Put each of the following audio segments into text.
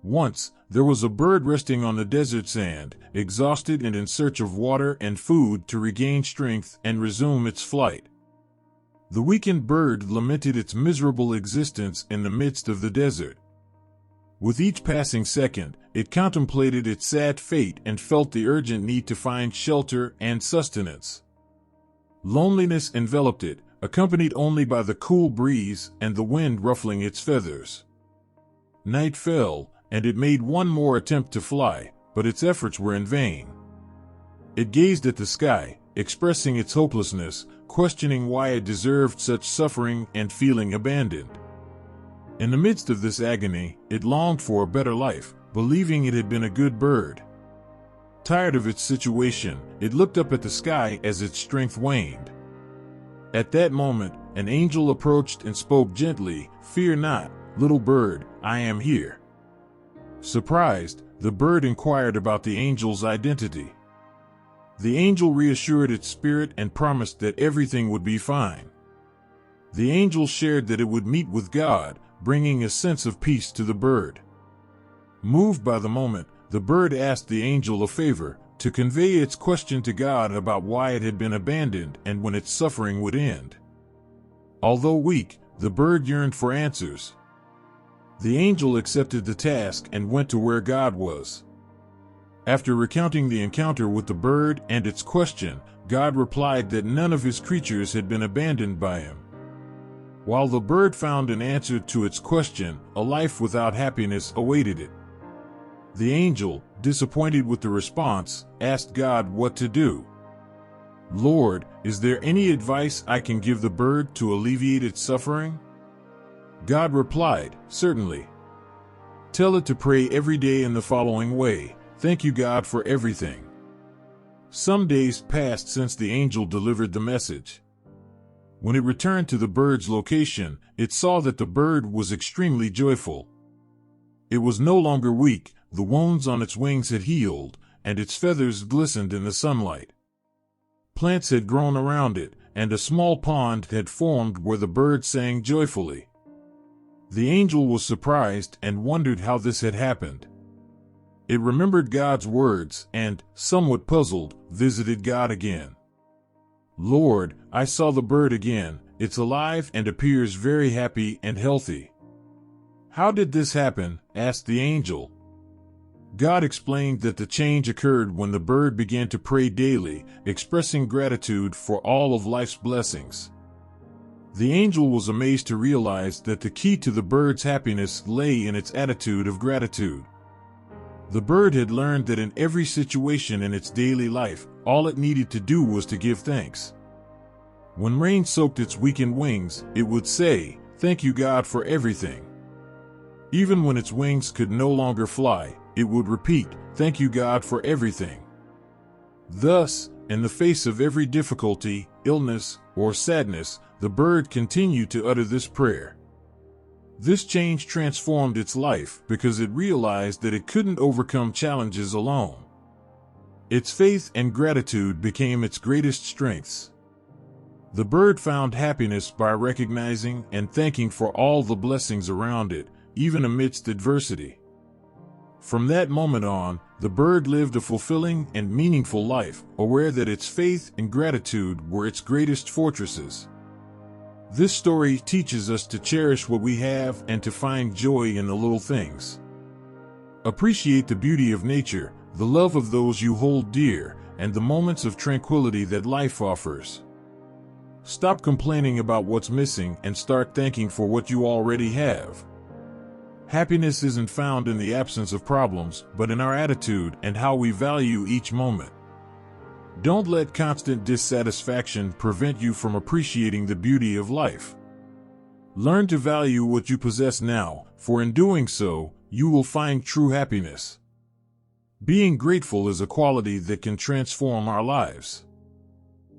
Once, there was a bird resting on the desert sand, exhausted and in search of water and food to regain strength and resume its flight. The weakened bird lamented its miserable existence in the midst of the desert. With each passing second, it contemplated its sad fate and felt the urgent need to find shelter and sustenance. Loneliness enveloped it, accompanied only by the cool breeze and the wind ruffling its feathers. Night fell, and it made one more attempt to fly, but its efforts were in vain. It gazed at the sky, expressing its hopelessness, questioning why it deserved such suffering and feeling abandoned. In the midst of this agony, it longed for a better life, believing it had been a good bird. Tired of its situation, it looked up at the sky as its strength waned. At that moment, an angel approached and spoke gently, "Fear not, little bird, I am here." Surprised, the bird inquired about the angel's identity. The angel reassured its spirit and promised that everything would be fine. The angel shared that it would meet with God, bringing a sense of peace to the bird. Moved by the moment, the bird asked the angel a favor, to convey its question to God about why it had been abandoned and when its suffering would end. Although weak, the bird yearned for answers. The angel accepted the task and went to where God was. After recounting the encounter with the bird and its question, God replied that none of his creatures had been abandoned by him. While the bird found an answer to its question, a life without happiness awaited it. The angel, disappointed with the response, asked God what to do. "Lord, is there any advice I can give the bird to alleviate its suffering?" God replied, "Certainly. Tell it to pray every day in the following way: Thank you, God, for everything." Some days passed since the angel delivered the message. When it returned to the bird's location, it saw that the bird was extremely joyful. It was no longer weak, the wounds on its wings had healed, and its feathers glistened in the sunlight. Plants had grown around it, and a small pond had formed where the bird sang joyfully. The angel was surprised and wondered how this had happened. It remembered God's words and, somewhat puzzled, visited God again. "Lord, I saw the bird again. It's alive and appears very happy and healthy." "How did this happen?" asked the angel. God explained that the change occurred when the bird began to pray daily, expressing gratitude for all of life's blessings. The angel was amazed to realize that the key to the bird's happiness lay in its attitude of gratitude. The bird had learned that in every situation in its daily life, all it needed to do was to give thanks. When rain soaked its weakened wings, it would say, "Thank you, God, for everything." Even when its wings could no longer fly, it would repeat, "Thank you, God, for everything." Thus, in the face of every difficulty, illness, or sadness, the bird continued to utter this prayer. This change transformed its life because it realized that it couldn't overcome challenges alone. Its faith and gratitude became its greatest strengths. The bird found happiness by recognizing and thanking for all the blessings around it, even amidst adversity. From that moment on, the bird lived a fulfilling and meaningful life, aware that its faith and gratitude were its greatest fortresses. This story teaches us to cherish what we have and to find joy in the little things. Appreciate the beauty of nature, the love of those you hold dear, and the moments of tranquility that life offers. Stop complaining about what's missing and start thanking for what you already have. Happiness isn't found in the absence of problems, but in our attitude and how we value each moment. Don't let constant dissatisfaction prevent you from appreciating the beauty of life. Learn to value what you possess now, for in doing so, you will find true happiness. Being grateful is a quality that can transform our lives.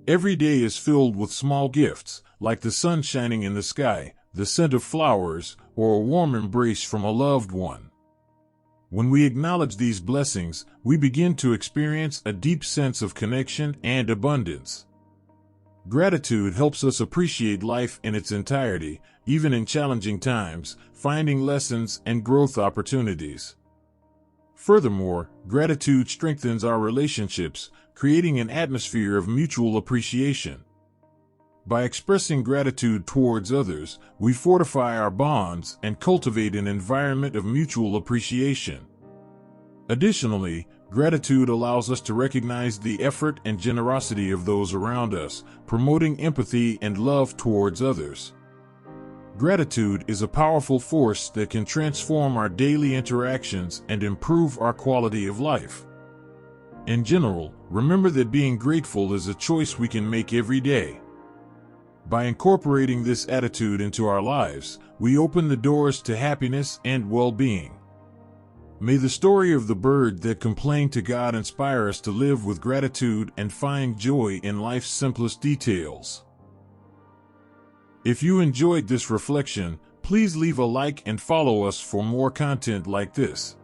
Every day is filled with small gifts, like the sun shining in the sky, the scent of flowers, or a warm embrace from a loved one. When we acknowledge these blessings, we begin to experience a deep sense of connection and abundance. Gratitude helps us appreciate life in its entirety, even in challenging times, finding lessons and growth opportunities. Furthermore, gratitude strengthens our relationships, creating an atmosphere of mutual appreciation. By expressing gratitude towards others, we fortify our bonds and cultivate an environment of mutual appreciation. Additionally, gratitude allows us to recognize the effort and generosity of those around us, promoting empathy and love towards others. Gratitude is a powerful force that can transform our daily interactions and improve our quality of life. In general, remember that being grateful is a choice we can make every day. By incorporating this attitude into our lives, we open the doors to happiness and well-being. May the story of the bird that complained to God inspire us to live with gratitude and find joy in life's simplest details. If you enjoyed this reflection, please leave a like and follow us for more content like this.